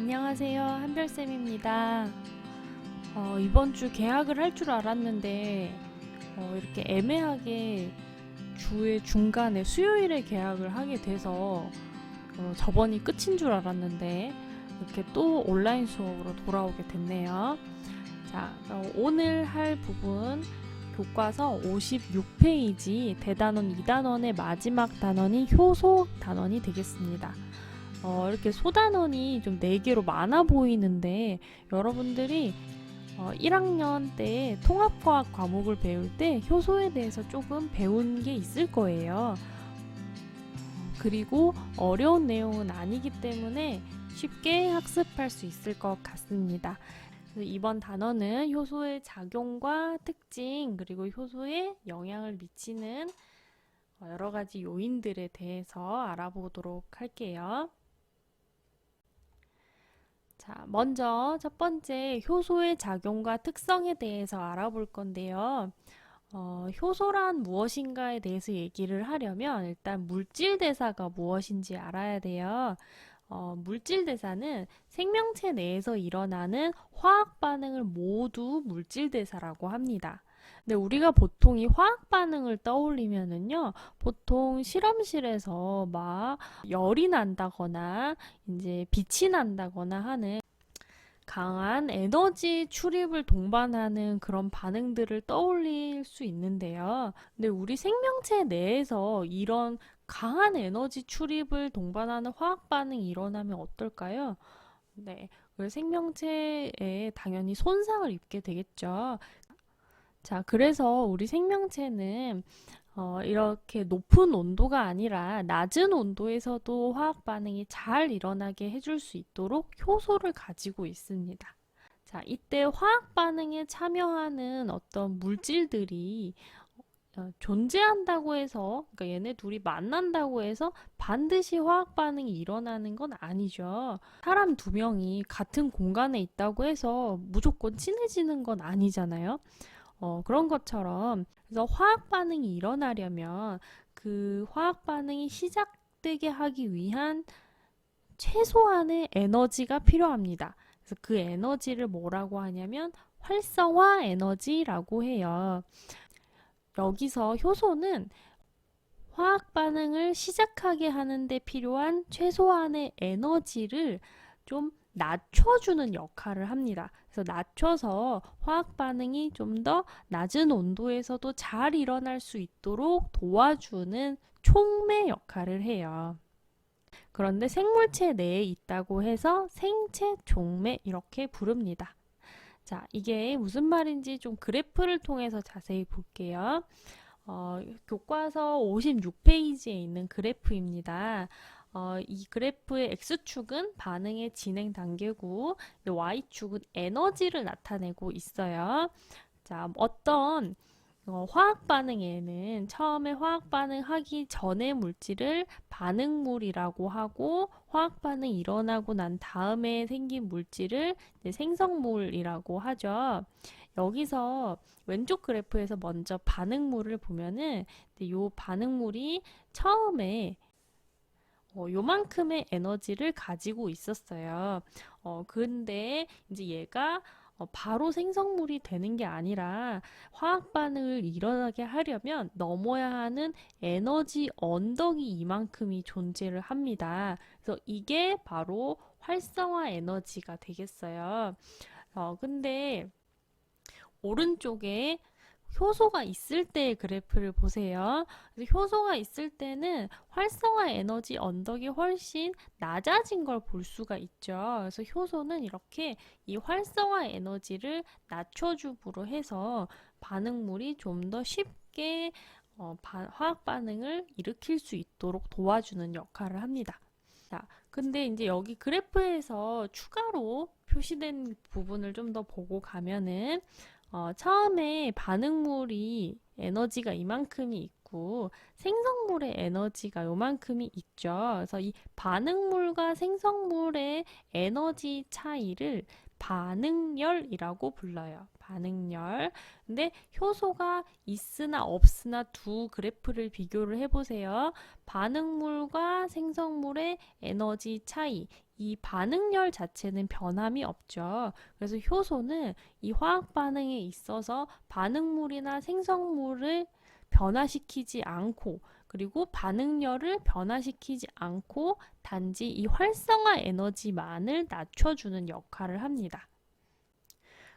안녕하세요. 한별쌤입니다. 이번 주 개학을 할 줄 알았는데 이렇게 애매하게 주의 중간에 수요일에 개학을 하게 돼서 저번이 끝인 줄 알았는데 이렇게 또 온라인 수업으로 돌아오게 됐네요. 자, 오늘 할 부분 교과서 56페이지 대단원 2단원의 마지막 단원이 효소 단원이 되겠습니다. 이렇게 소단원이 좀 4개로 많아 보이는데 여러분들이 1학년 때 통합과학 과목을 배울 때 효소에 대해서 조금 배운 게 있을 거예요. 그리고 어려운 내용은 아니기 때문에 쉽게 학습할 수 있을 것 같습니다. 이번 단어는 효소의 작용과 특징 그리고 효소에 영향을 미치는 여러 가지 요인들에 대해서 알아보도록 할게요. 자, 먼저 첫 번째 효소의 작용과 특성에 대해서 알아볼 건데요. 효소란 무엇인가에 대해서 얘기를 하려면 일단 물질 대사가 무엇인지 알아야 돼요. 물질 대사는 생명체 내에서 일어나는 화학 반응을 모두 물질 대사라고 합니다. 근데 우리가 보통 이 화학 반응을 떠올리면은요, 보통 실험실에서 막 열이 난다거나 이제 빛이 난다거나 하는 강한 에너지 출입을 동반하는 그런 반응들을 떠올릴 수 있는데요. 근데 우리 생명체 내에서 이런 강한 에너지 출입을 동반하는 화학 반응이 일어나면 어떨까요? 네, 그 생명체에 당연히 손상을 입게 되겠죠. 자, 그래서 우리 생명체는 이렇게 높은 온도가 아니라 낮은 온도에서도 화학 반응이 잘 일어나게 해줄 수 있도록 효소를 가지고 있습니다. 자, 이때 화학 반응에 참여하는 어떤 물질들이 존재한다고 해서, 그러니까 얘네 둘이 만난다고 해서 반드시 화학 반응이 일어나는 건 아니죠. 사람 두 명이 같은 공간에 있다고 해서 무조건 친해지는 건 아니잖아요. 그런 것처럼 그래서 화학 반응이 일어나려면 그 화학 반응이 시작되게 하기 위한 최소한의 에너지가 필요합니다. 그래서 그 에너지를 뭐라고 하냐면 활성화 에너지라고 해요. 여기서 효소는 화학 반응을 시작하게 하는데 필요한 최소한의 에너지를 좀 낮춰주는 역할을 합니다. 그래서 낮춰서 화학 반응이 좀 더 낮은 온도에서도 잘 일어날 수 있도록 도와주는 촉매 역할을 해요. 그런데 생물체 내에 있다고 해서 생체 촉매 이렇게 부릅니다. 자, 이게 무슨 말인지 좀 그래프를 통해서 자세히 볼게요. 교과서 56페이지에 있는 그래프입니다. 이 그래프의 X축은 반응의 진행 단계고 Y축은 에너지를 나타내고 있어요. 자, 어떤 화학 반응에는 처음에 화학 반응하기 전의 물질을 반응물이라고 하고 화학 반응이 일어나고 난 다음에 생긴 물질을 생성물이라고 하죠. 여기서 왼쪽 그래프에서 먼저 반응물을 보면은 이 반응물이 처음에 요만큼의 에너지를 가지고 있었어요. 근데 이제 얘가 바로 생성물이 되는 게 아니라 화학 반응을 일어나게 하려면 넘어야 하는 에너지 언덕이 이만큼이 존재를 합니다. 그래서 이게 바로 활성화 에너지가 되겠어요. 근데 오른쪽에 효소가 있을 때의 그래프를 보세요. 효소가 있을 때는 활성화 에너지 언덕이 훨씬 낮아진 걸 볼 수가 있죠. 그래서 효소는 이렇게 이 활성화 에너지를 낮춰줌으로 해서 반응물이 좀 더 쉽게 화학 반응을 일으킬 수 있도록 도와주는 역할을 합니다. 자, 근데 이제 여기 그래프에서 추가로 표시된 부분을 좀 더 보고 가면은 처음에 반응물이 에너지가 이만큼이 있고 생성물의 에너지가 요만큼이 있죠. 그래서 이 반응물과 생성물의 에너지 차이를 반응열이라고 불러요. 반응열. 근데 효소가 있으나 없으나 두 그래프를 비교를 해보세요. 반응물과 생성물의 에너지 차이. 이 반응열 자체는 변함이 없죠. 그래서 효소는 이 화학 반응에 있어서 반응물이나 생성물을 변화시키지 않고, 그리고 반응열을 변화시키지 않고 단지 이 활성화 에너지만을 낮춰주는 역할을 합니다.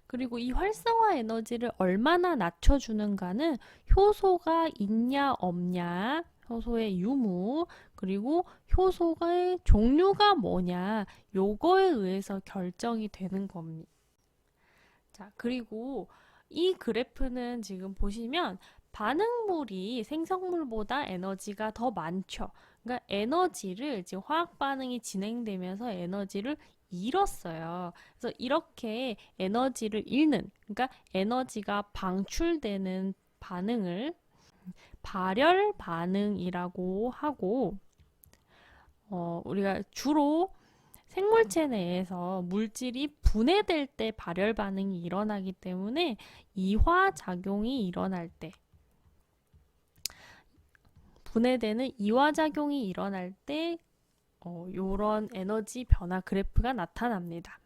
그리고 이 활성화 에너지를 얼마나 낮춰주는가는 효소가 있냐 없냐, 효소의 유무, 그리고 효소의 종류가 뭐냐, 요거에 의해서 결정이 되는 겁니다. 자, 그리고 이 그래프는 지금 보시면 반응물이 생성물보다 에너지가 더 많죠. 그러니까 에너지를 지금 화학 반응이 진행되면서 에너지를 잃었어요. 그래서 이렇게 에너지를 잃는, 그러니까 에너지가 방출되는 반응을 발열 반응이라고 하고, 우리가 주로 생물체 내에서 물질이 분해될 때 발열 반응이 일어나기 때문에 이화작용이 일어날 때, 분해되는 이화작용이 일어날 때 요런 에너지 변화 그래프가 나타납니다.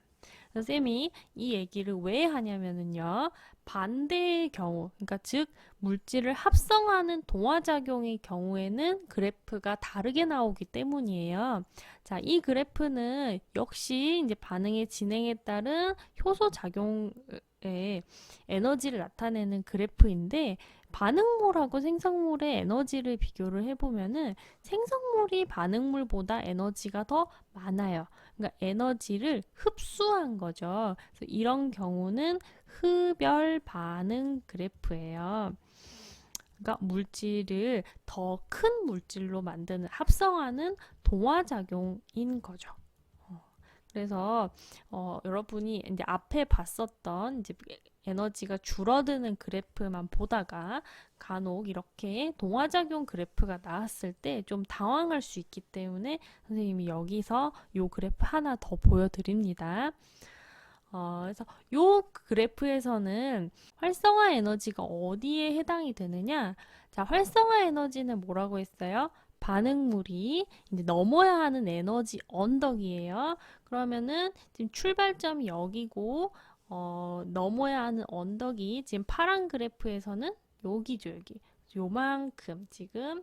쌤이 이 얘기를 왜 하냐면은요, 반대의 경우, 그러니까 즉 물질을 합성하는 동화작용의 경우에는 그래프가 다르게 나오기 때문이에요. 자, 이 그래프는 역시 이제 반응의 진행에 따른 효소 작용의 에너지를 나타내는 그래프인데, 반응물하고 생성물의 에너지를 비교를 해보면은 생성물이 반응물보다 에너지가 더 많아요. 그러니까 에너지를 흡수한 거죠. 그래서 이런 경우는 흡열 반응 그래프예요. 그러니까 물질을 더 큰 물질로 만드는, 합성하는 동화작용인 거죠. 그래서 여러분이 이제 앞에 봤었던 이제 에너지가 줄어드는 그래프만 보다가 간혹 이렇게 동화작용 그래프가 나왔을 때 좀 당황할 수 있기 때문에 선생님이 여기서 요 그래프 하나 더 보여드립니다. 그래서 요 그래프에서는 활성화 에너지가 어디에 해당이 되느냐? 자, 활성화 에너지는 뭐라고 했어요? 반응물이 이제 넘어야 하는 에너지 언덕이에요. 그러면은 지금 출발점이 여기고 넘어야 하는 언덕이 지금 파란 그래프에서는 여기죠, 여기. 요만큼 지금.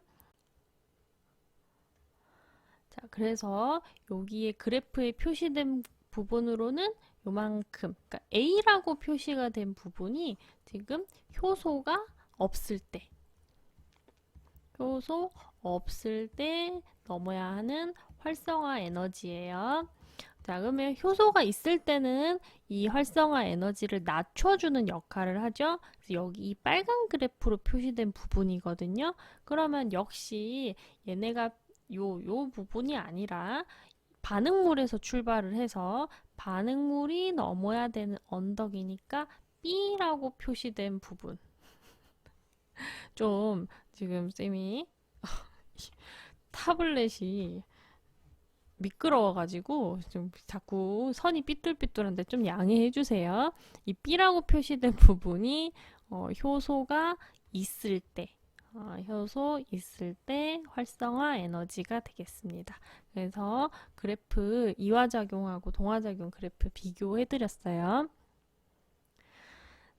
자, 그래서 여기에 그래프에 표시된 부분으로는 요만큼, 그러니까 A라고 표시가 된 부분이 지금 효소가 없을 때, 효소 없을 때 넘어야 하는 활성화 에너지예요. 자, 그러면 효소가 있을 때는 이 활성화 에너지를 낮춰주는 역할을 하죠. 그래서 여기 이 빨간 그래프로 표시된 부분이거든요. 그러면 역시 얘네가 요 부분이 아니라 반응물에서 출발을 해서 반응물이 넘어야 되는 언덕이니까 B라고 표시된 부분. 좀 지금 쌤이 타블렛이 미끄러워가지고 좀 자꾸 선이 삐뚤삐뚤한데 좀 양해해 주세요. 이 B라고 표시된 부분이 효소가 있을 때, 효소 있을 때 활성화 에너지가 되겠습니다. 그래서 그래프 이화작용하고 동화작용 그래프 비교해 드렸어요.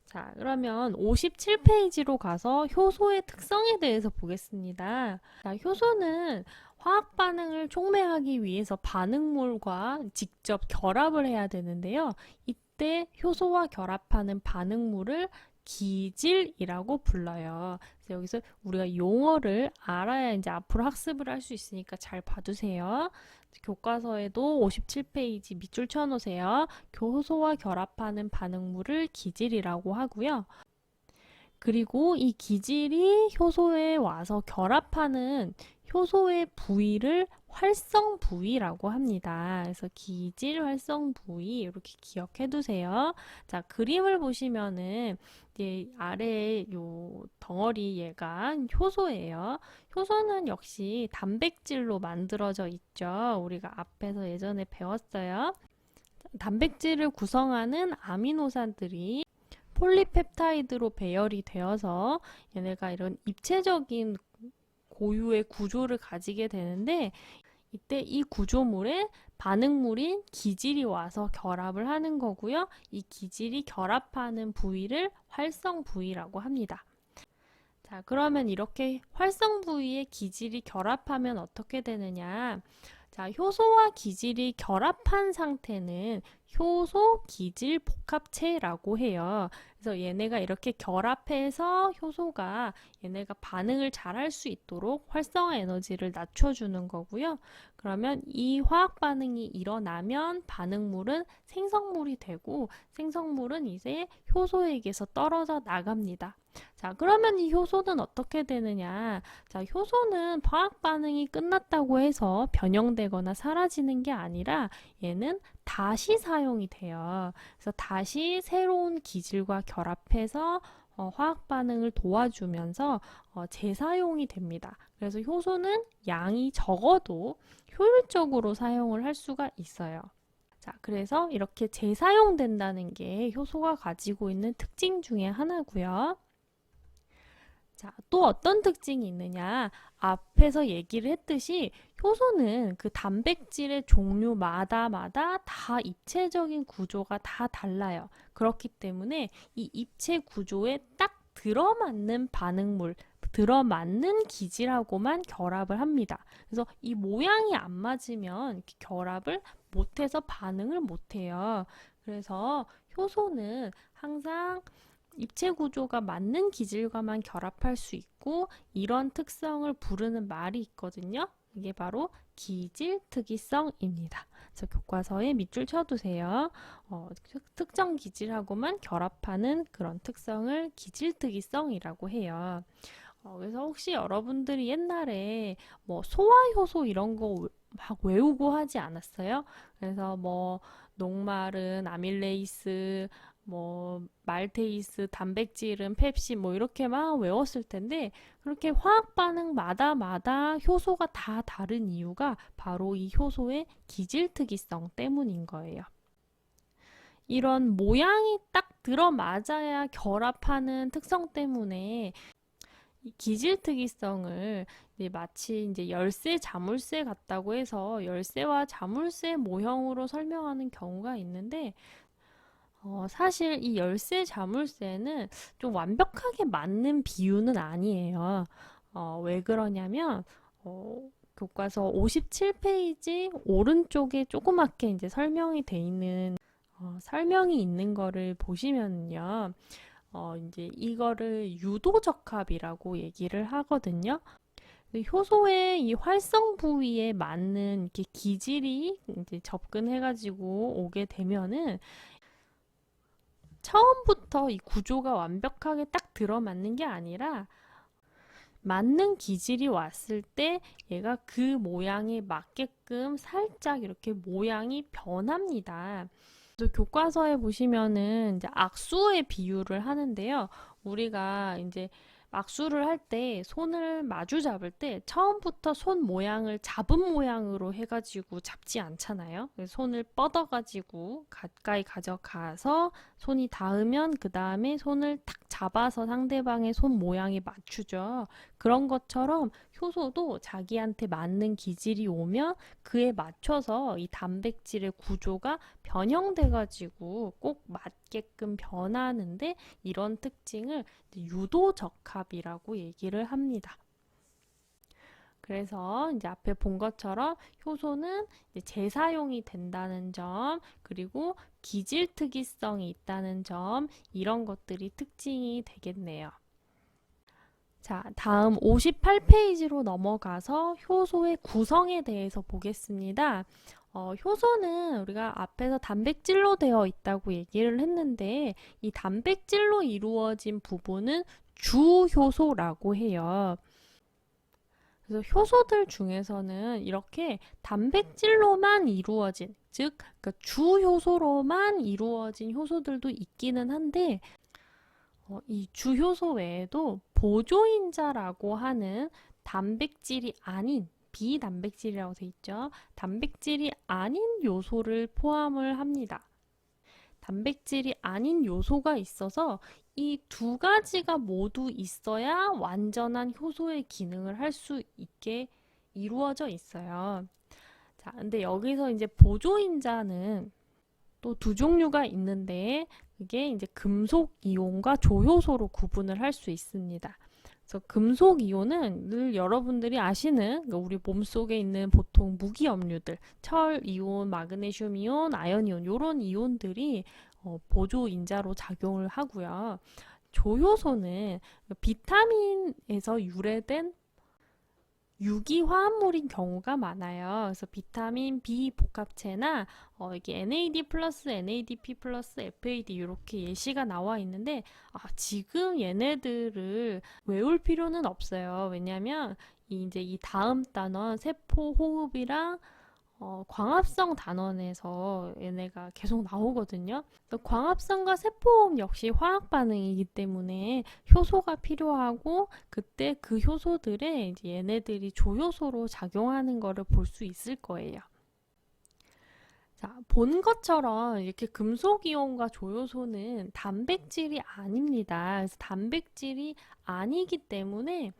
자, 그러면 57페이지로 가서 효소의 특성에 대해서 보겠습니다. 자, 효소는 화학 반응을 촉매하기 위해서 반응물과 직접 결합을 해야 되는데요. 이때 효소와 결합하는 반응물을 기질이라고 불러요. 그래서 여기서 우리가 용어를 알아야 이제 앞으로 학습을 할 수 있으니까 잘 봐두세요. 교과서에도 57페이지 밑줄 쳐놓으세요. 효소와 결합하는 반응물을 기질이라고 하고요. 그리고 이 기질이 효소에 와서 결합하는 효소의 부위를 활성 부위라고 합니다. 그래서 기질 활성 부위 이렇게 기억해 두세요. 자, 그림을 보시면은 이제 아래에 요 덩어리 얘가 효소예요. 효소는 역시 단백질로 만들어져 있죠. 우리가 앞에서 예전에 배웠어요. 단백질을 구성하는 아미노산들이 폴리펩타이드로 배열이 되어서 얘네가 이런 입체적인 고유의 구조를 가지게 되는데, 이때 이 구조물에 반응물인 기질이 와서 결합을 하는 거고요. 이 기질이 결합하는 부위를 활성 부위라고 합니다. 자, 그러면 이렇게 활성 부위의 기질이 결합하면 어떻게 되느냐? 자, 효소와 기질이 결합한 상태는 효소 기질 복합체라고 해요. 그래서 얘네가 이렇게 결합해서 효소가 얘네가 반응을 잘 할 수 있도록 활성화 에너지를 낮춰주는 거고요. 그러면 이 화학 반응이 일어나면 반응물은 생성물이 되고, 생성물은 이제 효소에게서 떨어져 나갑니다. 자, 그러면 이 효소는 어떻게 되느냐? 자, 효소는 화학 반응이 끝났다고 해서 변형되거나 사라지는 게 아니라 얘는 다시 사용이 돼요. 그래서 다시 새로운 기질과 결합해서 화학 반응을 도와주면서 재사용이 됩니다. 그래서 효소는 양이 적어도 효율적으로 사용을 할 수가 있어요. 자, 그래서 이렇게 재사용된다는 게 효소가 가지고 있는 특징 중에 하나고요. 자, 또 어떤 특징이 있느냐? 앞에서 얘기를 했듯이 효소는 그 단백질의 종류마다 다 입체적인 구조가 다 달라요. 그렇기 때문에 이 입체 구조에 딱 들어맞는 반응물, 들어맞는 기질하고만 결합을 합니다. 그래서 이 모양이 안 맞으면 결합을 못해서 반응을 못해요. 그래서 효소는 항상 입체 구조가 맞는 기질과만 결합할 수 있고, 이런 특성을 부르는 말이 있거든요. 이게 바로 기질특이성입니다. 그래서 교과서에 밑줄 쳐두세요. 특정 기질하고만 결합하는 그런 특성을 기질특이성이라고 해요. 그래서 혹시 여러분들이 옛날에 뭐 소화효소 이런 거 막 외우고 하지 않았어요? 그래서 뭐 녹말은 아밀레이스, 뭐 말테이스, 단백질은 펩신, 뭐 이렇게 막 외웠을 텐데, 그렇게 화학 반응마다 효소가 다 다른 이유가 바로 이 효소의 기질특이성 때문인 거예요. 이런 모양이 딱 들어맞아야 결합하는 특성 때문에 이 기질특이성을 마치 이제 열쇠, 자물쇠 같다고 해서 열쇠와 자물쇠 모형으로 설명하는 경우가 있는데, 사실 이 열쇠, 자물쇠는 좀 완벽하게 맞는 비유는 아니에요. 왜 그러냐면, 교과서 57페이지 오른쪽에 조그맣게 이제 설명이 돼 있는, 설명이 있는 거를 보시면요. 이제 이거를 유도적합이라고 얘기를 하거든요. 효소의 이 활성 부위에 맞는 이렇게 기질이 이제 접근해가지고 오게 되면은 처음부터 이 구조가 완벽하게 딱 들어맞는 게 아니라 맞는 기질이 왔을 때 얘가 그 모양에 맞게끔 살짝 이렇게 모양이 변합니다. 그래서 교과서에 보시면은 이제 악수의 비유를 하는데요. 우리가 이제 악수를 할 때 손을 마주 잡을 때 처음부터 손 모양을 잡은 모양으로 해가지고 잡지 않잖아요. 손을 뻗어가지고 가까이 가져가서 손이 닿으면 그 다음에 손을 탁 잡아서 상대방의 손 모양에 맞추죠. 그런 것처럼 효소도 자기한테 맞는 기질이 오면 그에 맞춰서 이 단백질의 구조가 변형돼가지고 꼭 맞게끔 변하는데, 이런 특징을 유도적합이라고 얘기를 합니다. 그래서 이제 앞에 본 것처럼 효소는 이제 재사용이 된다는 점, 그리고 기질특이성이 있다는 점, 이런 것들이 특징이 되겠네요. 자, 다음 58페이지로 넘어가서 효소의 구성에 대해서 보겠습니다. 효소는 우리가 앞에서 단백질로 되어 있다고 얘기를 했는데, 이 단백질로 이루어진 부분은 주효소라고 해요. 그래서 효소들 중에서는 이렇게 단백질로만 이루어진, 즉 그 주효소로만 이루어진 효소들도 있기는 한데, 이 주효소 외에도 보조인자라고 하는 단백질이 아닌, 비단백질이라고 되어 있죠. 단백질이 아닌 요소를 포함을 합니다. 단백질이 아닌 요소가 있어서 이 두 가지가 모두 있어야 완전한 효소의 기능을 할 수 있게 이루어져 있어요. 자, 근데 여기서 이제 보조인자는 또 두 종류가 있는데 그게 이제 금속 이온과 조효소로 구분을 할 수 있습니다. 그래서 금속 이온은 늘 여러분들이 아시는 우리 몸속에 있는 보통 무기염류들, 철 이온, 마그네슘 이온, 아연 이온 이런 이온들이 보조인자로 작용을 하고요. 조효소는 비타민에서 유래된 유기 화합물인 경우가 많아요. 그래서 비타민 B 복합체나 이게 NAD 플러스, NADP 플러스, FAD 이렇게 예시가 나와 있는데 지금 얘네들을 외울 필요는 없어요. 왜냐하면 이제 이 다음 단원 세포 호흡이랑 광합성 단원에서 얘네가 계속 나오거든요. 광합성과 세포호흡 역시 화학 반응이기 때문에 효소가 필요하고 그때 그 효소들에 이제 얘네들이 조효소로 작용하는 거를 볼 수 있을 거예요. 자, 본 것처럼 이렇게 금속이온과 조효소는 단백질이 아닙니다. 그래서 단백질이 아니기 때문에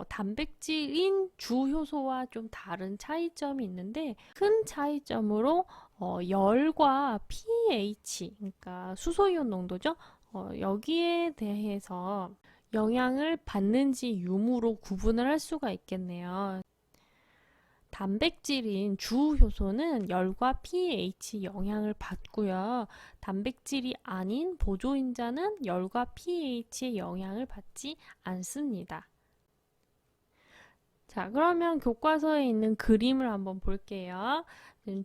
단백질인 주효소와 좀 다른 차이점이 있는데 큰 차이점으로 열과 pH, 그러니까 수소이온 농도죠. 여기에 대해서 영향을 받는지 유무로 구분을 할 수가 있겠네요. 단백질인 주 효소는 열과 pH 영향을 받고요. 단백질이 아닌 보조인자는 열과 pH의 영향을 받지 않습니다. 자, 그러면 교과서에 있는 그림을 한번 볼게요.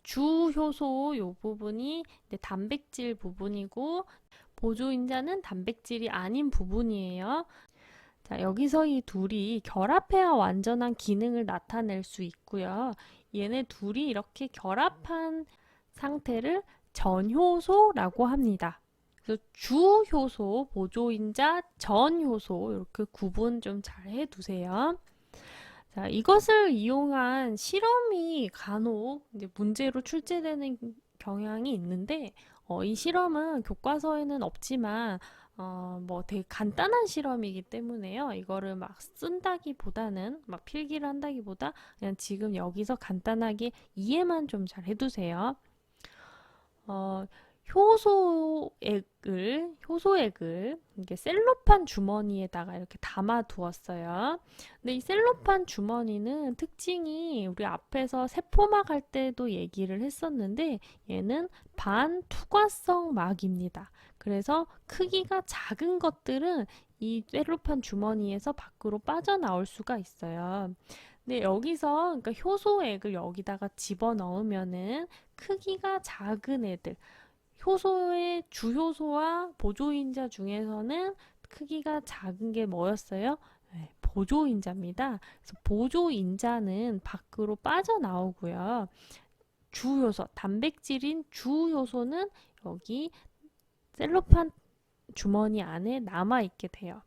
주 효소 이 부분이 단백질 부분이고 보조인자는 단백질이 아닌 부분이에요. 자, 여기서 이 둘이 결합해야 완전한 기능을 나타낼 수 있고요. 얘네 둘이 이렇게 결합한 상태를 전효소라고 합니다. 그래서 주효소, 보조인자, 전효소 이렇게 구분 좀 잘 해두세요. 자, 이것을 이용한 실험이 간혹 이제 문제로 출제되는 경향이 있는데 이 실험은 교과서에는 없지만 뭐 되게 간단한 실험이기 때문에요. 이거를 막 쓴다기보다는 막 필기를 한다기보다 그냥 지금 여기서 간단하게 이해만 좀 잘 해두세요. 효소액을 이렇게 셀로판 주머니에다가 이렇게 담아 두었어요. 근데 이 셀로판 주머니는 특징이 우리 앞에서 세포막 할 때도 얘기를 했었는데 얘는 반투과성 막입니다. 그래서 크기가 작은 것들은 이 셀로판 주머니에서 밖으로 빠져나올 수가 있어요. 근데 여기서 그러니까 효소액을 여기다가 집어넣으면은 크기가 작은 애들 효소의 주효소와 보조인자 중에서는 크기가 작은 게 뭐였어요? 네, 보조인자입니다. 그래서 보조인자는 밖으로 빠져나오고요. 주효소, 단백질인 주효소는 여기 셀로판 주머니 안에 남아있게 돼요.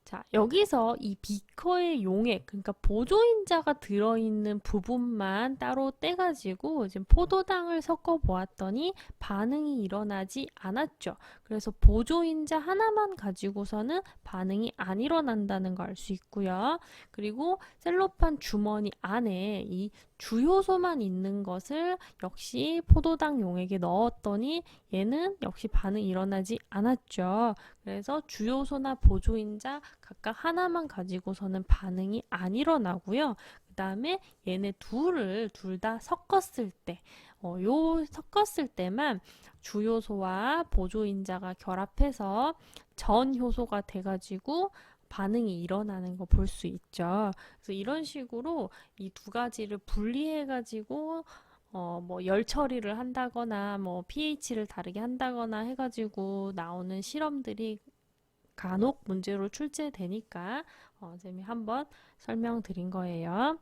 자, 여기서 이 비커의 용액, 그러니까 보조인자가 들어있는 부분만 따로 떼가지고 지금 포도당을 섞어 보았더니 반응이 일어나지 않았죠. 그래서 보조인자 하나만 가지고서는 반응이 안 일어난다는 걸 알 수 있고요. 그리고 셀로판 주머니 안에 이 주효소만 있는 것을 역시 포도당 용액에 넣었더니 얘는 역시 반응이 일어나지 않았죠. 그래서 주효소나 보조인자 각각 하나만 가지고서는 반응이 안 일어나고요. 그 다음에 얘네 둘을 둘 다 섞었을 때, 섞었을 때만 주효소와 보조인자가 결합해서 전효소가 돼가지고 반응이 일어나는 거 볼 수 있죠. 그래서 이런 식으로 이 두 가지를 분리해가지고 뭐 열 처리를 한다거나 뭐 pH를 다르게 한다거나 해가지고 나오는 실험들이 간혹 문제로 출제되니까 쌤이 한번 설명드린 거예요.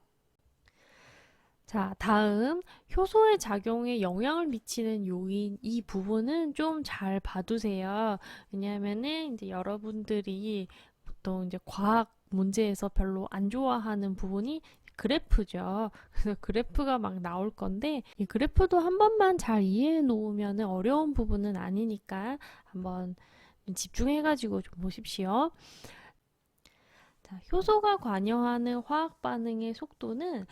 자, 다음 효소의 작용에 영향을 미치는 요인 이 부분은 좀 잘 봐두세요. 왜냐하면은 이제 여러분들이 보통 이제 과학 문제에서 별로 안 좋아하는 부분이 그래프죠. 그래서 그래프가 막 나올 건데 이 그래프도 한 번만 잘 이해해 놓으면 어려운 부분은 아니니까 한번 집중해가지고 좀 보십시오. 자, 효소가 관여하는 화학 반응의 속도는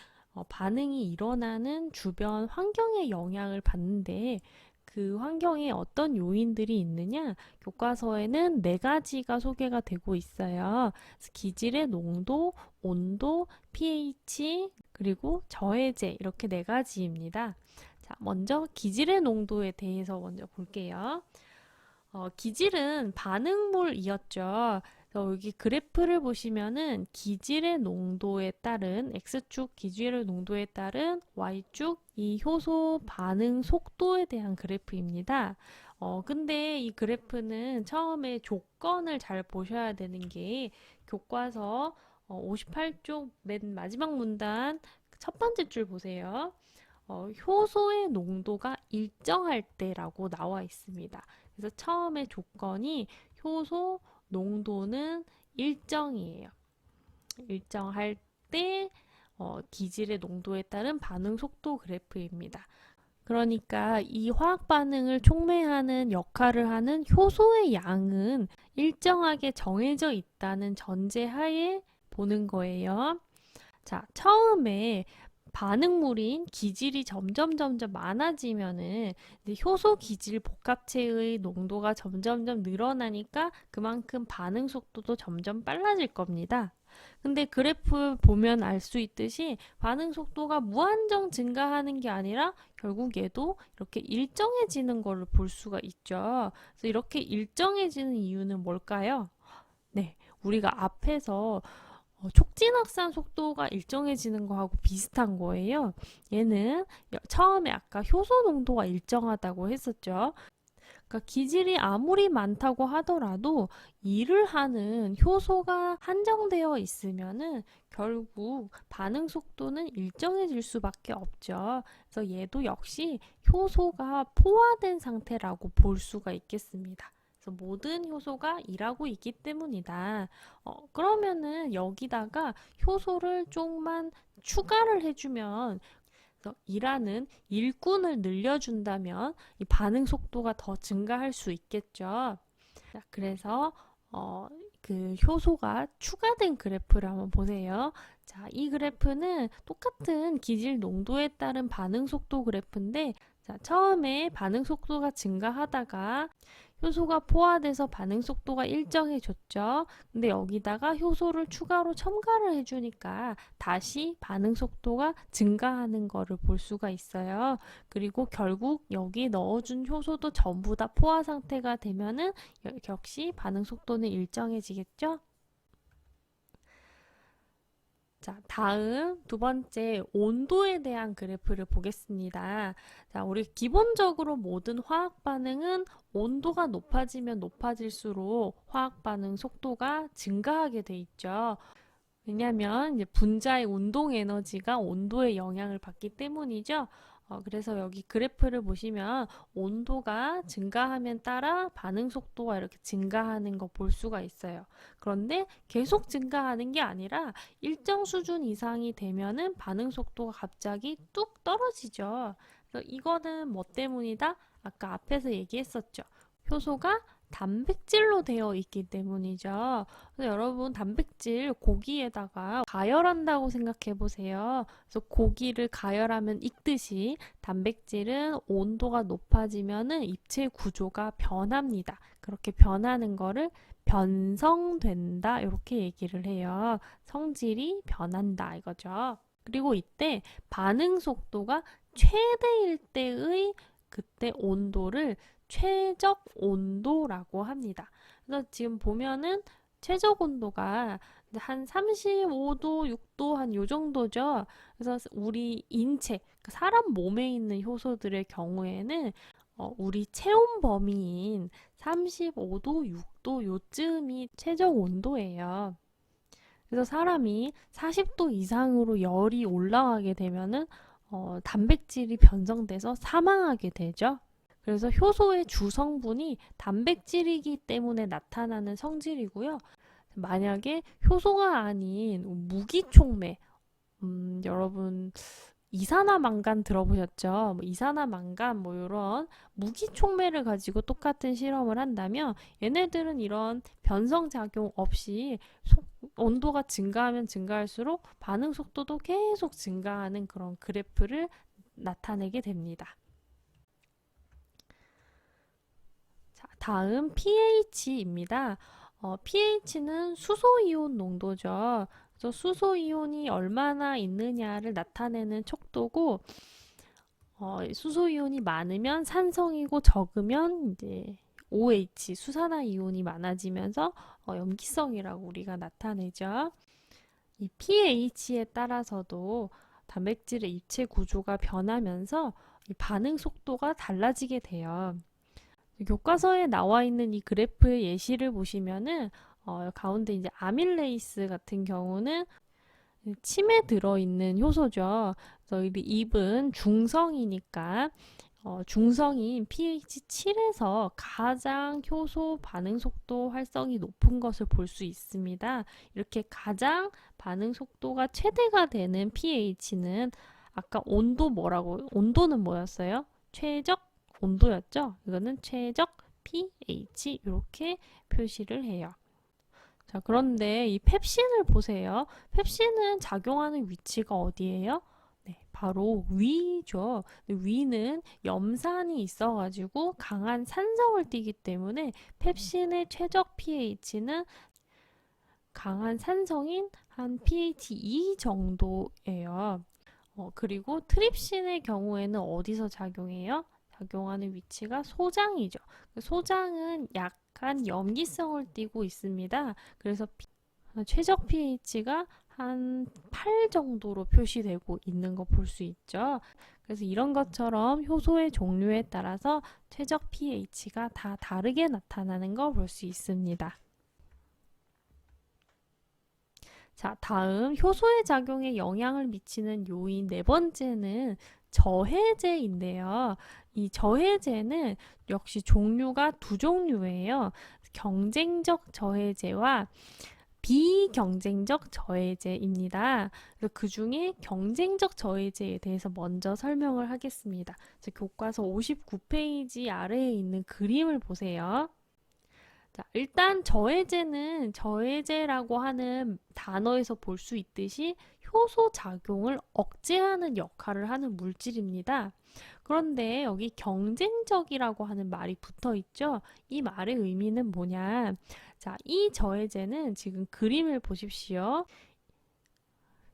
반응이 일어나는 주변 환경의 영향을 받는데 그 환경에 어떤 요인들이 있느냐? 교과서에는 네 가지가 소개가 되고 있어요. 그래서 기질의 농도, 온도, pH, 그리고 저해제 이렇게 네 가지입니다. 자, 먼저 기질의 농도에 대해서 먼저 볼게요. 기질은 반응물이었죠. 그래서 여기 그래프를 보시면은 기질의 농도에 따른 X축 기질의 농도에 따른 Y축 이 효소 반응 속도에 대한 그래프입니다. 근데 이 그래프는 처음에 조건을 잘 보셔야 되는 게 교과서 58쪽 맨 마지막 문단 첫 번째 줄 보세요. 효소의 농도가 일정할 때라고 나와 있습니다. 그래서 처음에 조건이 효소 농도는 일정이에요. 일정할 때 기질의 농도에 따른 반응 속도 그래프입니다. 그러니까 이 화학 반응을 촉매하는 역할을 하는 효소의 양은 일정하게 정해져 있다는 전제하에 보는 거예요. 자, 처음에 반응물인 기질이 점점 많아지면은 효소 기질 복합체의 농도가 점점 늘어나니까 그만큼 반응 속도도 점점 빨라질 겁니다. 근데 그래프 보면 알 수 있듯이 반응 속도가 무한정 증가하는 게 아니라 결국 얘도 이렇게 일정해지는 것을 볼 수가 있죠. 그래서 이렇게 일정해지는 이유는 뭘까요? 네, 우리가 앞에서 촉진 확산 속도가 일정해지는 거하고 비슷한 거예요. 얘는 처음에 아까 효소 농도가 일정하다고 했었죠. 그러니까 기질이 아무리 많다고 하더라도 일을 하는 효소가 한정되어 있으면은 결국 반응 속도는 일정해질 수밖에 없죠. 그래서 얘도 역시 효소가 포화된 상태라고 볼 수가 있겠습니다. 그래서 모든 효소가 일하고 있기 때문이다. 그러면은 여기다가 효소를 좀만 추가를 해주면 일하는 일꾼을 늘려준다면 이 반응 속도가 더 증가할 수 있겠죠. 자, 그래서 그 효소가 추가된 그래프를 한번 보세요. 자, 이 그래프는 똑같은 기질 농도에 따른 반응 속도 그래프인데 자, 처음에 반응 속도가 증가하다가 효소가 포화돼서 반응 속도가 일정해졌죠. 근데 여기다가 효소를 추가로 첨가를 해주니까 다시 반응 속도가 증가하는 거를 볼 수가 있어요. 그리고 결국 여기 넣어준 효소도 전부 다 포화 상태가 되면은 역시 반응 속도는 일정해지겠죠. 자, 다음 두 번째 온도에 대한 그래프를 보겠습니다. 자, 우리 기본적으로 모든 화학 반응은 온도가 높아지면 높아질수록 화학 반응 속도가 증가하게 돼 있죠. 왜냐하면 이제 분자의 운동 에너지가 온도에 영향을 받기 때문이죠. 그래서 여기 그래프를 보시면 온도가 증가하면 따라 반응 속도가 이렇게 증가하는 거 볼 수가 있어요. 그런데 계속 증가하는 게 아니라 일정 수준 이상이 되면은 반응 속도가 갑자기 뚝 떨어지죠. 그래서 이거는 뭐 때문이다? 아까 앞에서 얘기했었죠. 효소가 단백질로 되어 있기 때문이죠. 그래서 여러분 단백질 고기에다가 가열한다고 생각해 보세요. 그래서 고기를 가열하면 익듯이 단백질은 온도가 높아지면은 입체 구조가 변합니다. 그렇게 변하는 거를 변성된다 이렇게 얘기를 해요. 성질이 변한다 이거죠. 그리고 이때 반응 속도가 최대일 때의 그때 온도를 최적 온도라고 합니다. 그래서 지금 보면은 최적 온도가 한 35도, 6도 한 요 정도죠. 그래서 우리 인체, 사람 몸에 있는 효소들의 경우에는 우리 체온 범위인 35도, 6도 요쯤이 최적 온도예요. 그래서 사람이 40도 이상으로 열이 올라가게 되면은 단백질이 변성돼서 사망하게 되죠. 그래서 효소의 주성분이 단백질이기 때문에 나타나는 성질이고요. 만약에 효소가 아닌 무기촉매, 여러분 이산화망간 들어보셨죠? 뭐 이산화망간 뭐 이런 무기촉매를 가지고 똑같은 실험을 한다면 얘네들은 이런 변성작용 없이 온도가 증가하면 증가할수록 반응 속도도 계속 증가하는 그런 그래프를 나타내게 됩니다. 자, 다음 pH입니다. pH는 수소이온 농도죠. 그래서 수소이온이 얼마나 있느냐를 나타내는 척도고, 수소이온이 많으면 산성이고 적으면 이제 OH, 수산화이온이 많아지면서 염기성이라고 우리가 나타내죠. 이 pH에 따라서도 단백질의 입체 구조가 변하면서 이 반응 속도가 달라지게 돼요. 교과서에 나와 있는 이 그래프의 예시를 보시면은 가운데 이제 아밀레이스 같은 경우는 침에 들어있는 효소죠. 그래서 잎은 중성이니까 중성인 pH 7에서 가장 효소 반응 속도 활성이 높은 것을 볼 수 있습니다. 이렇게 가장 반응 속도가 최대가 되는 pH는 아까 온도는 뭐였어요? 최적 온도였죠? 이거는 최적 pH 이렇게 표시를 해요. 자, 그런데 이 펩신을 보세요. 펩신은 작용하는 위치가 어디예요? 네, 바로 위죠. 위는 염산이 있어가지고 강한 산성을 띠기 때문에 펩신의 최적 pH는 강한 산성인 한 pH 2 정도예요. 그리고 트립신의 경우에는 어디서 작용해요? 작용하는 위치가 소장이죠. 소장은 약간 염기성을 띠고 있습니다. 그래서 최적 pH가 한 8 정도로 표시되고 있는 거 볼 수 있죠. 그래서 이런 것처럼 효소의 종류에 따라서 최적 pH가 다 다르게 나타나는 거 볼 수 있습니다. 자, 다음 효소의 작용에 영향을 미치는 요인 네 번째는 저해제인데요. 이 저해제는 역시 종류가 두 종류예요. 경쟁적 저해제와 비경쟁적 저해제입니다. 그 중에 경쟁적 저해제에 대해서 먼저 설명을 하겠습니다. 교과서 59페이지 아래에 있는 그림을 보세요. 자, 일단 저해제는 저해제라고 하는 단어에서 볼 수 있듯이 효소 작용을 억제하는 역할을 하는 물질입니다. 그런데 여기 경쟁적이라고 하는 말이 붙어 있죠. 이 말의 의미는 뭐냐? 자, 이 저해제는 지금 그림을 보십시오.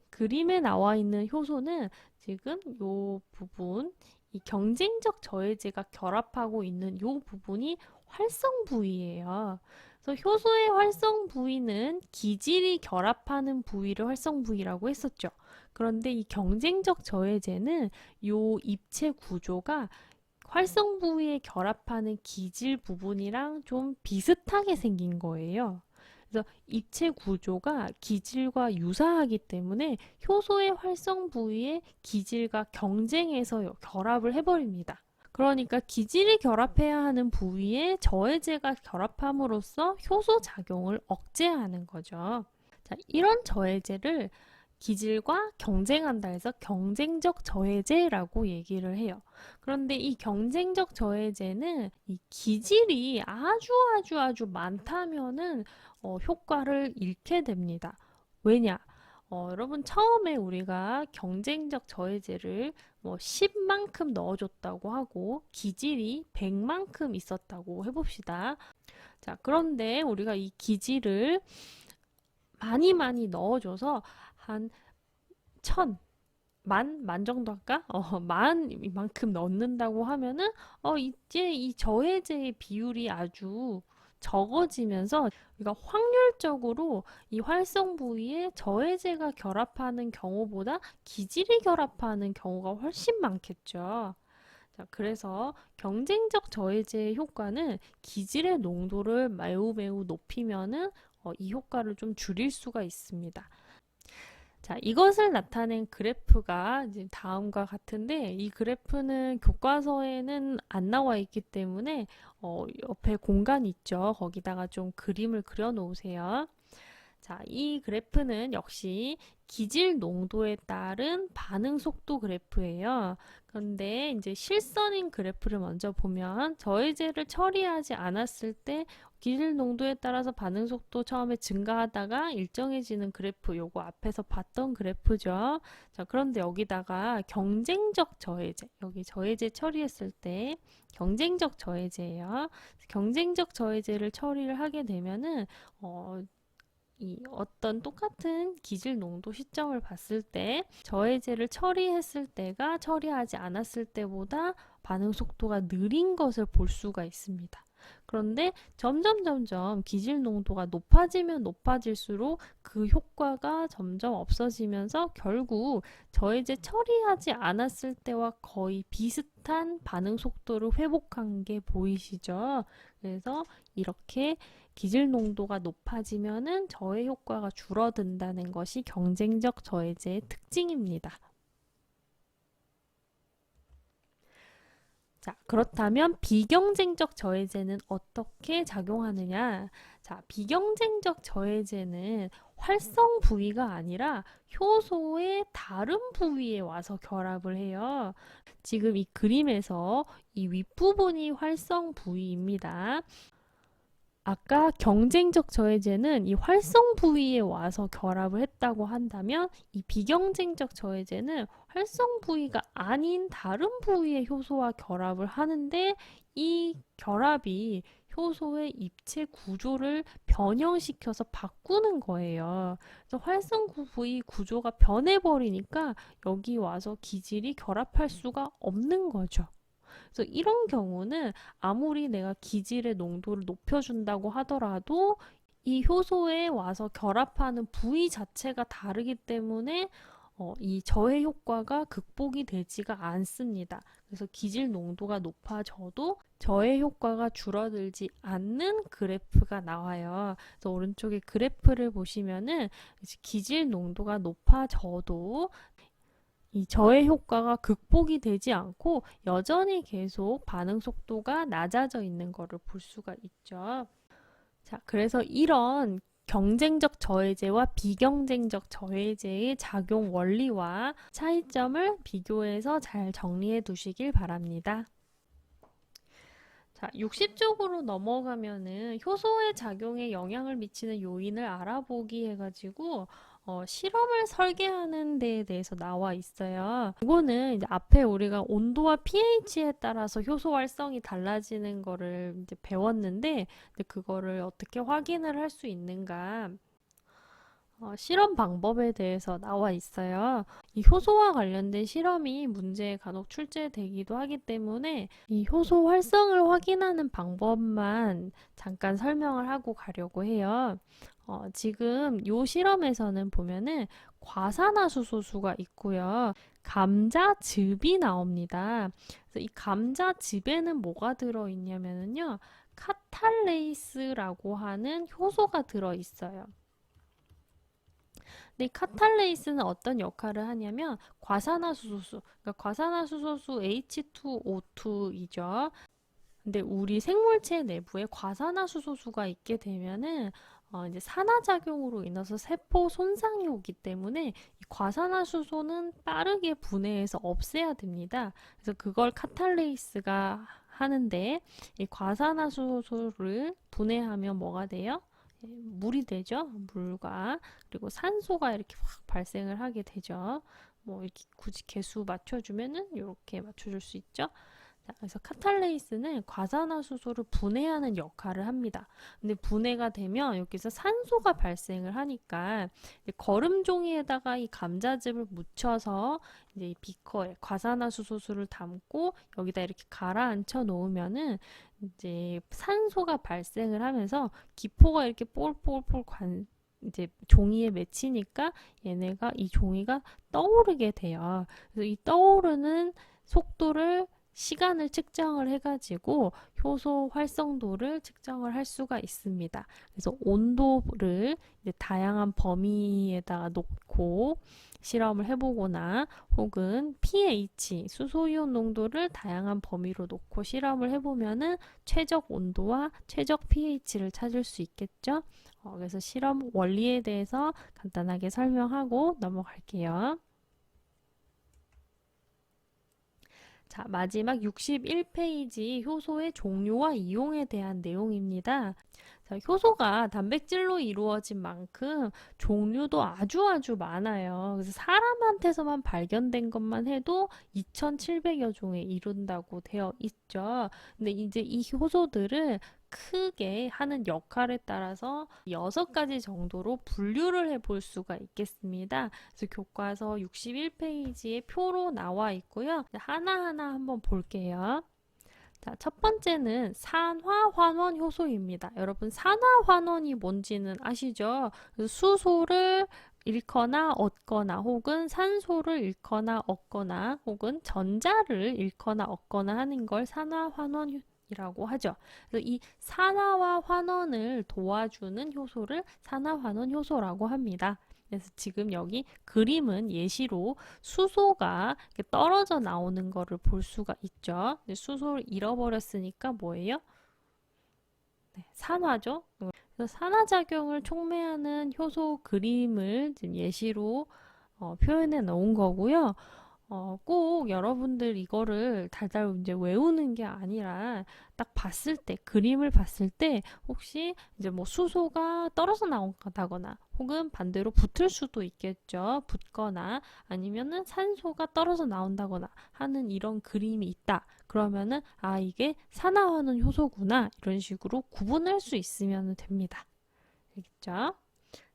그림에 나와 있는 효소는 지금 요 부분, 이 경쟁적 저해제가 결합하고 있는 요 부분이 활성 부위예요. 그래서 효소의 활성 부위는 기질이 결합하는 부위를 활성 부위라고 했었죠. 그런데 이 경쟁적 저해제는 요 입체 구조가 활성 부위에 결합하는 기질 부분이랑 좀 비슷하게 생긴 거예요. 그래서 입체 구조가 기질과 유사하기 때문에 효소의 활성 부위에 기질과 경쟁해서 결합을 해버립니다. 그러니까 기질이 결합해야 하는 부위에 저해제가 결합함으로써 효소 작용을 억제하는 거죠. 자, 이런 저해제를 기질과 경쟁한다 해서 경쟁적 저해제라고 얘기를 해요. 그런데 이 경쟁적 저해제는 이 기질이 아주 많다면은 효과를 잃게 됩니다. 왜냐? 여러분 처음에 우리가 경쟁적 저해제를 뭐 10만큼 넣어줬다고 하고 기질이 100만큼 있었다고 해봅시다. 자, 그런데 우리가 이 기질을 많이 넣어줘서 한 1000, 만 정도 할까? 만만큼 넣는다고 하면은 이제 이 저해제의 비율이 아주 적어지면서 우리가 확률적으로 이 활성 부위에 저해제가 결합하는 경우보다 기질이 결합하는 경우가 훨씬 많겠죠. 자, 그래서 경쟁적 저해제의 효과는 기질의 농도를 매우 높이면은 이 효과를 좀 줄일 수가 있습니다. 자, 이것을 나타낸 그래프가 이제 다음과 같은데 이 그래프는 교과서에는 안 나와 있기 때문에 옆에 공간이 있죠. 거기다가 좀 그림을 그려 놓으세요. 자, 이 그래프는 역시 기질 농도에 따른 반응 속도 그래프예요. 그런데 이제 실선인 그래프를 먼저 보면 저해제를 처리하지 않았을 때 기질 농도에 따라서 반응 속도 처음에 증가하다가 일정해지는 그래프, 요거 앞에서 봤던 그래프죠. 자, 그런데 여기다가 경쟁적 저해제, 여기 저해제 처리했을 때 경쟁적 저해제예요. 경쟁적 저해제를 처리를 하게 되면은 이 어떤 똑같은 기질 농도 시점을 봤을 때 저해제를 처리했을 때가 처리하지 않았을 때보다 반응 속도가 느린 것을 볼 수가 있습니다. 그런데 점점 기질 농도가 높아지면 높아질수록 그 효과가 점점 없어지면서 결국 저해제 처리하지 않았을 때와 거의 비슷한 반응 속도를 회복한 게 보이시죠? 그래서 이렇게 기질 농도가 높아지면은 저해 효과가 줄어든다는 것이 경쟁적 저해제의 특징입니다. 자, 그렇다면 비경쟁적 저해제는 어떻게 작용하느냐? 자, 비경쟁적 저해제는 활성 부위가 아니라 효소의 다른 부위에 와서 결합을 해요. 지금 이 그림에서 이 윗부분이 활성 부위입니다. 아까 경쟁적 저해제는 이 활성 부위에 와서 결합을 했다고 한다면 이 비경쟁적 저해제는 활성 부위가 아닌 다른 부위의 효소와 결합을 하는데 이 결합이 효소의 입체 구조를 변형시켜서 바꾸는 거예요. 그래서 활성 부위 구조가 변해버리니까 여기 와서 기질이 결합할 수가 없는 거죠. 그래서 이런 경우는 아무리 내가 기질의 농도를 높여준다고 하더라도 이 효소에 와서 결합하는 부위 자체가 다르기 때문에 이 저해 효과가 극복이 되지가 않습니다. 그래서 기질 농도가 높아져도 저해 효과가 줄어들지 않는 그래프가 나와요. 그래서 오른쪽에 그래프를 보시면은 기질 농도가 높아져도 이 저해 효과가 극복이 되지 않고 여전히 계속 반응 속도가 낮아져 있는 것을 볼 수가 있죠. 자, 그래서 이런 경쟁적 저해제와 비경쟁적 저해제의 작용 원리와 차이점을 비교해서 잘 정리해 두시길 바랍니다. 자, 60쪽으로 넘어가면은 효소의 작용에 영향을 미치는 요인을 알아보기 해가지고 실험을 설계하는 데에 대해서 나와 있어요. 이거는 이제 앞에 우리가 온도와 pH에 따라서 효소 활성이 달라지는 거를 이제 배웠는데 그거를 어떻게 확인을 할 수 있는가? 실험 방법에 대해서 나와 있어요. 이 효소와 관련된 실험이 문제에 간혹 출제되기도 하기 때문에 이 효소 활성을 확인하는 방법만 잠깐 설명을 하고 가려고 해요. 지금 이 실험에서는 보면은 과산화수소수가 있고요. 감자즙이 나옵니다. 그래서 이 감자즙에는 뭐가 들어있냐면요. 카탈레이스라고 하는 효소가 들어있어요. 근데 이 카탈레이스는 어떤 역할을 하냐면 과산화수소수, 그러니까 과산화수소수 H2O2이죠. 근데 우리 생물체 내부에 과산화수소수가 있게 되면은 이제 산화작용으로 인해서 세포 손상이 오기 때문에 이 과산화수소는 빠르게 분해해서 없애야 됩니다. 그래서 그걸 카탈레이스가 하는데 이 과산화수소를 분해하면 뭐가 돼요? 물이 되죠. 물과 그리고 산소가 이렇게 확 발생을 하게 되죠. 뭐 이렇게 굳이 개수 맞춰주면은 이렇게 맞춰줄 수 있죠. 자, 그래서 카탈레이스는 과산화수소를 분해하는 역할을 합니다. 근데 분해가 되면 여기서 산소가 발생을 하니까 거름 종이에다가 이 감자즙을 묻혀서 이제 이 비커에 과산화수소를 담고 여기다 이렇게 가라앉혀 놓으면은 이제 산소가 발생을 하면서 기포가 이렇게 폴폴폴 이제 종이에 맺히니까 얘네가 이 종이가 떠오르게 돼요. 그래서 이 떠오르는 속도를 시간을 측정을 해가지고 효소 활성도를 측정을 할 수가 있습니다. 그래서 온도를 이제 다양한 범위에다가 놓고 실험을 해보거나 혹은 pH, 수소이온 농도를 다양한 범위로 놓고 실험을 해보면은 최적 온도와 최적 pH를 찾을 수 있겠죠. 그래서 실험 원리에 대해서 간단하게 설명하고 넘어갈게요. 자, 마지막 61페이지 효소의 종류와 이용에 대한 내용입니다. 자, 효소가 단백질로 이루어진 만큼 종류도 아주 많아요. 그래서 사람한테서만 발견된 것만 해도 2,700여 종에 이른다고 되어 있죠. 근데 이제 이 효소들을 크게 하는 역할에 따라서 6가지 정도로 분류를 해볼 수가 있겠습니다. 그래서 교과서 61페이지에 표로 나와 있고요. 하나하나 한번 볼게요. 자, 첫 번째는 산화환원 효소입니다. 여러분, 산화환원이 뭔지는 아시죠? 수소를 잃거나 얻거나 혹은 산소를 잃거나 얻거나 혹은 전자를 잃거나 얻거나 하는 걸 산화환원이라고 하죠. 그래서 이 산화와 환원을 도와주는 효소를 산화환원 효소라고 합니다. 그래서 지금 여기 그림은 예시로 수소가 떨어져 나오는 거를 볼 수가 있죠. 수소를 잃어버렸으니까 뭐예요? 네, 산화죠. 그래서 산화작용을 촉매하는 효소 그림을 지금 예시로 표현해 놓은 거고요. 꼭 여러분들 이거를 달달 이제 외우는 게 아니라 딱 봤을 때, 그림을 봤을 때 혹시 이제 뭐 수소가 떨어져 나온다거나 혹은 반대로 붙을 수도 있겠죠. 붙거나 아니면은 산소가 떨어져 나온다거나 하는 이런 그림이 있다. 그러면은 아, 이게 산화하는 효소구나. 이런 식으로 구분할 수 있으면 됩니다. 알겠죠?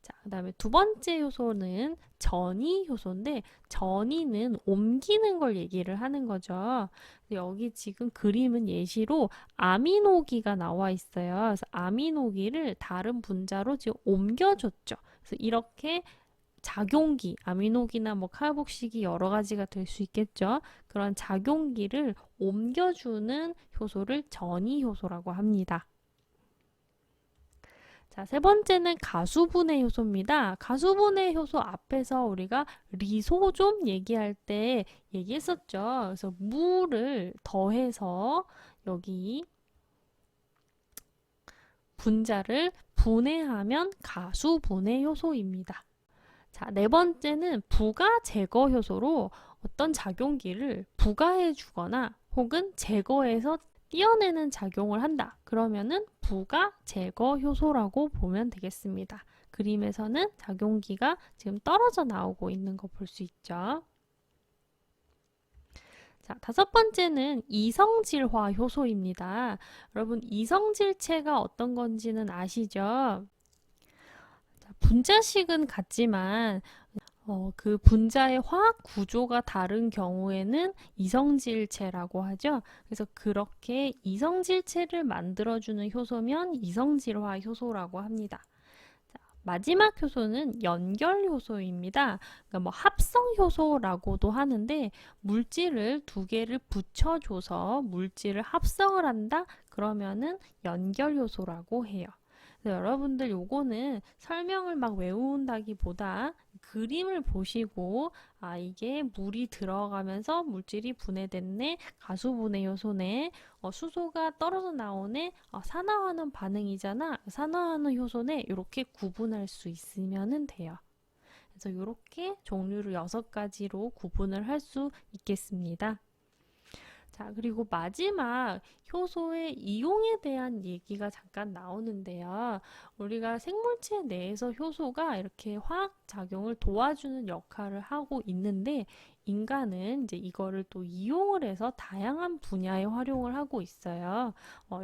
자, 그 다음에 두 번째 효소는 전이 효소인데 전이는 옮기는 걸 얘기를 하는 거죠. 여기 지금 그림은 예시로 아미노기가 나와 있어요. 그래서 아미노기를 다른 분자로 지금 옮겨줬죠. 그래서 이렇게 작용기, 아미노기나 뭐 카복식이 여러 가지가 될 수 있겠죠. 그런 작용기를 옮겨주는 효소를 전이 효소라고 합니다. 자, 세 번째는 가수분해 효소입니다. 가수분해 효소 앞에서 우리가 리소좀 얘기할 때 얘기했었죠. 그래서 물을 더해서 여기 분자를 분해하면 가수분해 효소입니다. 자, 네 번째는 부가 제거 효소로 어떤 작용기를 부가해 주거나 혹은 제거해서 떼어내는 작용을 한다. 그러면은 부가 제거 효소라고 보면 되겠습니다. 그림에서는 작용기가 지금 떨어져 나오고 있는 거 볼 수 있죠. 자, 다섯 번째는 이성질화 효소입니다. 여러분, 이성질체가 어떤 건지는 아시죠? 자, 분자식은 같지만 그 분자의 화학 구조가 다른 경우에는 이성질체라고 하죠. 그래서 그렇게 이성질체를 만들어주는 효소면 이성질화 효소라고 합니다. 자, 마지막 효소는 연결 효소입니다. 그러니까 뭐 합성 효소라고도 하는데 물질을 두 개를 붙여줘서 물질을 합성을 한다? 그러면은 연결 효소라고 해요. 여러분들 요거는 설명을 막 외운다기보다 그림을 보시고 아, 이게 물이 들어가면서 물질이 분해됐네, 가수분해 요소네, 수소가 떨어져 나오네, 산화하는 반응이잖아, 산화하는 효소네, 이렇게 구분할 수 있으면 돼요. 그래서 이렇게 종류를 6가지로 구분을 할 수 있겠습니다. 자, 그리고 마지막 효소의 이용에 대한 얘기가 잠깐 나오는데요. 우리가 생물체 내에서 효소가 이렇게 화학작용을 도와주는 역할을 하고 있는데 인간은 이제 이거를 또 이용을 해서 다양한 분야에 활용을 하고 있어요.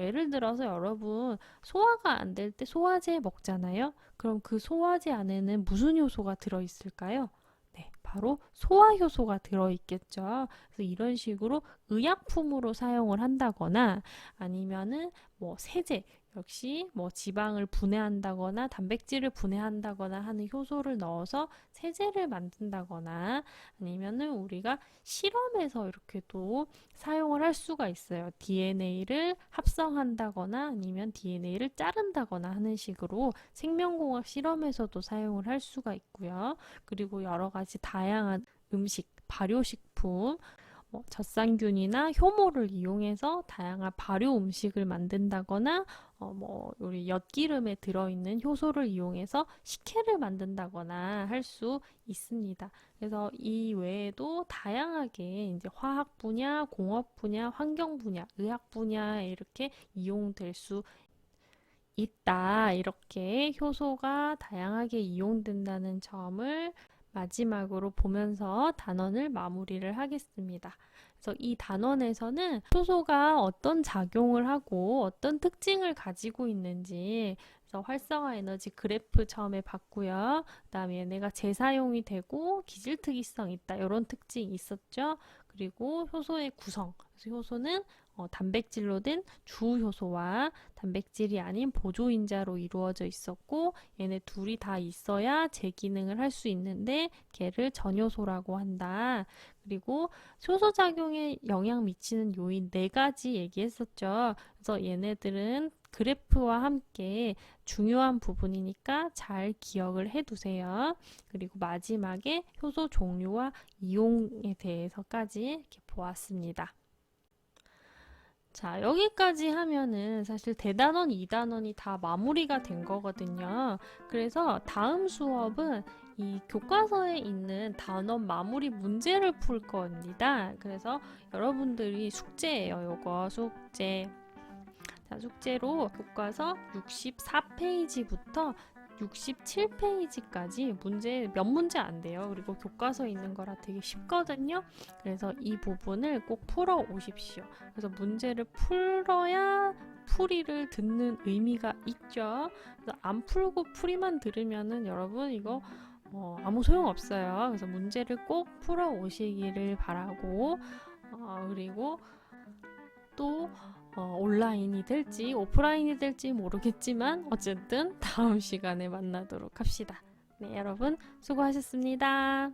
예를 들어서 여러분 소화가 안 될 때 소화제 먹잖아요. 그럼 그 소화제 안에는 무슨 효소가 들어있을까요? 네, 바로 소화효소가 들어있겠죠. 그래서 이런 식으로 의약품으로 사용을 한다거나 아니면은 뭐 세제, 역시 뭐 지방을 분해한다거나 단백질을 분해한다거나 하는 효소를 넣어서 세제를 만든다거나 아니면은 우리가 실험에서 이렇게 또 사용을 할 수가 있어요. DNA를 합성한다거나 아니면 DNA를 자른다거나 하는 식으로 생명공학 실험에서도 사용을 할 수가 있고요. 그리고 여러 가지 다양한 음식, 발효식품, 젖산균이나 효모를 이용해서 다양한 발효 음식을 만든다거나 우리 엿기름에 들어있는 효소를 이용해서 식혜를 만든다거나 할 수 있습니다. 그래서 이 외에도 다양하게 이제 화학 분야, 공업 분야, 환경 분야, 의학 분야에 이렇게 이용될 수 있다. 이렇게 효소가 다양하게 이용된다는 점을 마지막으로 보면서 단원을 마무리를 하겠습니다. 그래서 이 단원에서는 효소가 어떤 작용을 하고 어떤 특징을 가지고 있는지 그래서 활성화 에너지 그래프 처음에 봤고요. 그 다음에 얘네가 재사용이 되고 기질특이성 있다. 이런 특징이 있었죠. 그리고 효소의 구성. 그래서 효소는 단백질로 된 주효소와 단백질이 아닌 보조인자로 이루어져 있었고 얘네 둘이 다 있어야 제 기능을 할 수 있는데 걔를 전효소라고 한다. 그리고 효소작용에 영향 미치는 요인 4가지 얘기했었죠. 그래서 얘네들은 그래프와 함께 중요한 부분이니까 잘 기억을 해두세요. 그리고 마지막에 효소 종류와 이용에 대해서까지 이렇게 보았습니다. 자, 여기까지 하면은 사실 대단원, 2단원이 다 마무리가 된 거거든요. 그래서 다음 수업은 이 교과서에 있는 단원 마무리 문제를 풀 겁니다. 그래서 여러분들이 숙제예요. 요거 숙제. 자, 숙제로 교과서 64페이지부터 67페이지까지 문제 몇 문제 안 돼요. 그리고 교과서에 있는 거라 되게 쉽거든요. 그래서 이 부분을 꼭 풀어 오십시오. 그래서 문제를 풀어야 풀이를 듣는 의미가 있죠. 그래서 안 풀고 풀이만 들으면은 여러분 이거 아무 소용 없어요. 그래서 문제를 꼭 풀어 오시기를 바라고 그리고 또 온라인이 될지 오프라인이 될지 모르겠지만 어쨌든 다음 시간에 만나도록 합시다. 네, 여러분 수고하셨습니다.